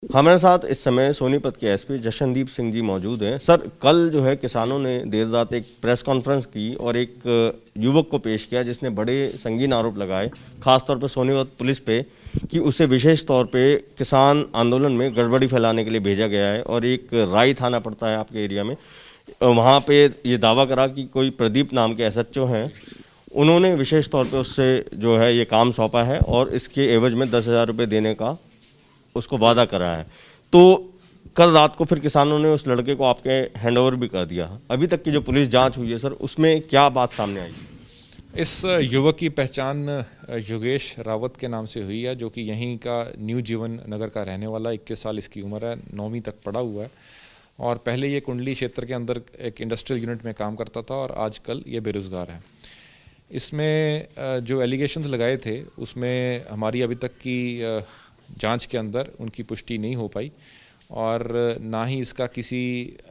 हमारे साथ इस समय सोनीपत के एसपी जशनदीप सिंह जी मौजूद हैं। सर, कल जो है किसानों ने देर रात एक प्रेस कॉन्फ्रेंस की और एक युवक को पेश किया जिसने बड़े संगीन आरोप लगाए, खासतौर पर सोनीपत पुलिस पे, कि उसे विशेष तौर पे किसान आंदोलन में गड़बड़ी फैलाने के लिए भेजा गया है। और एक राई थाना पड़ता है आपके एरिया में, वहाँ पे ये दावा करा कि कोई प्रदीप नाम के एसएचओ हैं, उन्होंने विशेष तौर पे उससे जो है ये काम सौंपा है और इसके एवज में 10,000 रुपये देने का उसको वादा करा है। तो कल रात को फिर किसानों ने उस लड़के को आपके हैंडओवर भी कर दिया। अभी तक की जो पुलिस जांच हुई है सर, उसमें क्या बात सामने आई? इस युवक की पहचान योगेश रावत के नाम से हुई है, जो कि यहीं का न्यू जीवन नगर का रहने वाला, 21 साल इसकी उम्र है, 9वीं तक पढ़ा हुआ है और पहले ये कुंडली क्षेत्र के अंदर एक इंडस्ट्रियल यूनिट में काम करता था और आजकल ये बेरोज़गार है। इसमें जो एलिगेशंस लगाए थे उसमें हमारी अभी तक की जांच के अंदर उनकी पुष्टि नहीं हो पाई और ना ही इसका किसी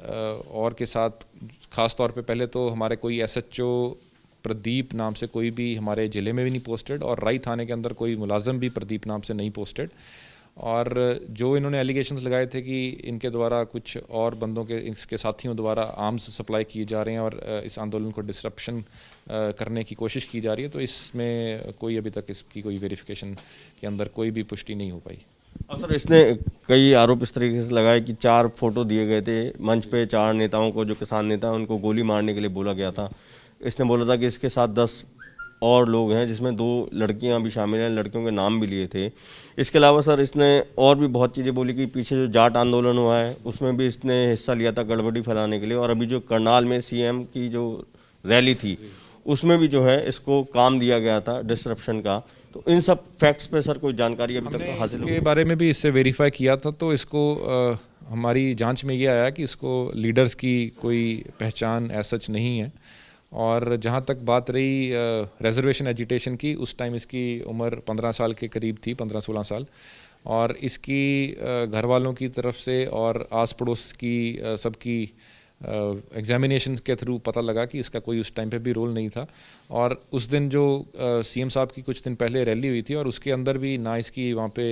और के साथ, ख़ास तौर पे पहले तो हमारे कोई एसएचओ प्रदीप नाम से कोई भी हमारे ज़िले में भी नहीं पोस्टेड और राई थाने के अंदर कोई मुलाजम भी प्रदीप नाम से नहीं पोस्टेड। और जो इन्होंने एलिगेशंस लगाए थे कि इनके द्वारा कुछ और बंदों के, इसके साथियों द्वारा आर्म्स सप्लाई किए जा रहे हैं और इस आंदोलन को डिसरप्शन करने की कोशिश की जा रही है, तो इसमें कोई अभी तक इसकी कोई वेरिफिकेशन के अंदर कोई भी पुष्टि नहीं हो पाई। और सर, इसने कई आरोप इस तरीके से लगाए कि 4 फोटो दिए गए थे मंच पे, 4 नेताओं को, जो किसान नेता उनको गोली मारने के लिए बोला गया था। इसने बोला था कि इसके साथ 10 और लोग हैं, जिसमें 2 लड़कियां भी शामिल हैं, लड़कियों के नाम भी लिए थे। इसके अलावा सर, इसने और भी बहुत चीज़ें बोली कि पीछे जो जाट आंदोलन हुआ है उसमें भी इसने हिस्सा लिया था गड़बड़ी फैलाने के लिए, और अभी जो करनाल में सीएम की जो रैली थी उसमें भी जो है इसको काम दिया गया था डिसरप्शन का। तो इन सब फैक्ट्स पे सर कोई जानकारी अभी तक हासिल के बारे में भी इससे वेरीफाई किया था, तो इसको हमारी जांच में ये आया कि इसको लीडर्स की कोई पहचान सच नहीं है। और जहाँ तक बात रही रिजर्वेशन एजिटेशन की, उस टाइम इसकी उम्र 15 साल के करीब थी, 15-16 साल, और इसकी घर वालों की तरफ से और आस पड़ोस की सबकी एग्जामिनेशन के थ्रू पता लगा कि इसका कोई उस टाइम पे भी रोल नहीं था। और उस दिन जो सीएम साहब की कुछ दिन पहले रैली हुई थी और उसके अंदर भी ना इसकी वहाँ पे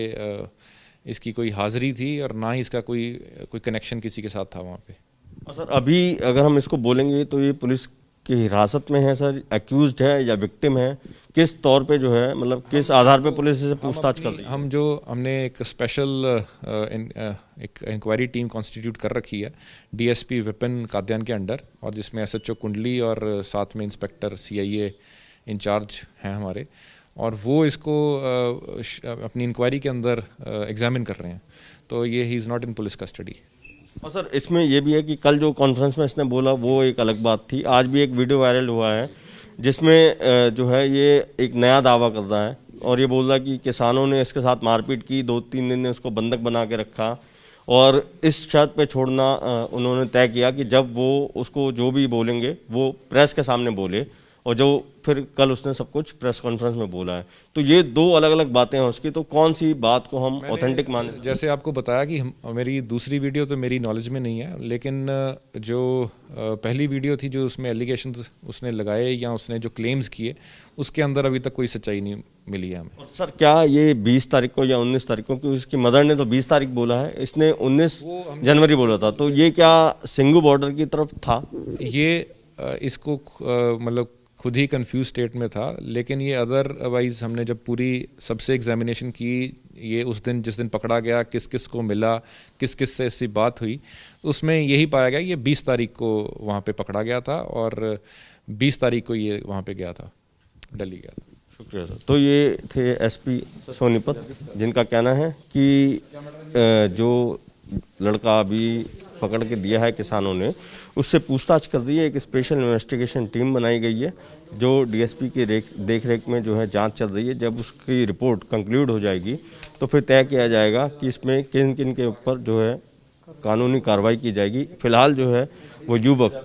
इसकी कोई हाज़िरी थी और ना ही इसका कोई कनेक्शन किसी के साथ था वहाँ पे। सर, अभी अगर हम इसको बोलेंगे तो ये पुलिस की हिरासत में है सर, एक्यूज्ड है या विक्टिम है? किस तौर पे जो है, मतलब किस आधार पे पुलिस से पूछताछ कर रही है? हमने एक स्पेशल एक इंक्वायरी टीम कॉन्स्टिट्यूट कर रखी है डीएसपी विपिन काद्यान के अंडर, और जिसमें एसएचओ कुंडली और साथ में इंस्पेक्टर सीआईए इंचार्ज हैं हमारे, और वो इसको अपनी इंक्वायरी के अंदर एग्जामिन कर रहे हैं। तो ये he is not in police custody. और सर, इसमें यह भी है कि कल जो कॉन्फ्रेंस में इसने बोला वो एक अलग बात थी, आज भी एक वीडियो वायरल हुआ है जिसमें जो है ये एक नया दावा कर रहा है और ये बोल रहा है कि किसानों ने इसके साथ मारपीट की, 2-3 दिन ने उसको बंधक बना के रखा और इस शर्त पे छोड़ना उन्होंने तय किया कि जब वो उसको जो भी बोलेंगे वो प्रेस के सामने बोले, और जो फिर कल उसने सब कुछ प्रेस कॉन्फ्रेंस में बोला है। तो ये 2 अलग अलग बातें हैं उसकी, तो कौन सी बात को हम ऑथेंटिक मान? जैसे आपको बताया कि मेरी दूसरी वीडियो तो मेरी नॉलेज में नहीं है, लेकिन जो पहली वीडियो थी जो उसमें एलिगेशंस उसने लगाए या उसने जो क्लेम्स किए, उसके अंदर अभी तक कोई सच्चाई नहीं मिली है हमें। सर, क्या ये 20 तारीख को या 19 तारीख को, क्योंकि उसकी मदर ने तो 20 तारीख बोला है, इसने 19 जनवरी बोला था, तो ये क्या सिंगू बॉर्डर की तरफ था? ये इसको मतलब खुद ही कंफ्यूज स्टेट में था, लेकिन ये अदरवाइज़ हमने जब पूरी सबसे एग्जामिनेशन की, ये उस दिन जिस दिन पकड़ा गया, किस किस को मिला, किस किस से ऐसी बात हुई, तो उसमें यही पाया गया ये 20 तारीख को वहाँ पे पकड़ा गया था और 20 तारीख को ये वहाँ पे गया था, दिल्ली गया था। शुक्रिया सर। तो ये थे एसपी सोनीपत, जिनका कहना है कि जो लड़का अभी पकड़ के दिया है किसानों ने, उससे पूछताछ कर रही है। एक स्पेशल इन्वेस्टिगेशन टीम बनाई गई है जो डीएसपी की देख रेख में जो है जांच चल रही है। जब उसकी रिपोर्ट कंक्लूड हो जाएगी तो फिर तय किया जाएगा कि इसमें किन किन के ऊपर जो है कानूनी कार्रवाई की जाएगी। फिलहाल जो है वो युवक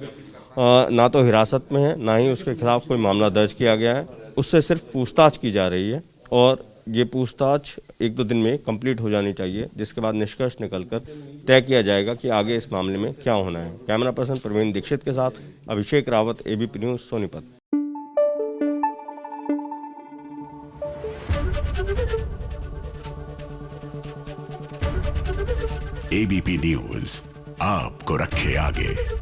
ना तो हिरासत में है, ना ही उसके खिलाफ कोई मामला दर्ज किया गया है, उससे सिर्फ पूछताछ की जा रही है और ये पूछताछ 1-2 दिन में कंप्लीट हो जानी चाहिए, जिसके बाद निष्कर्ष निकलकर तय किया जाएगा कि आगे इस मामले में क्या होना है। कैमरा पर्सन प्रवीण दीक्षित के साथ Abhishek Rawat, ABP news, Sonipat. Thank you. ABP news आपको रखे आगे।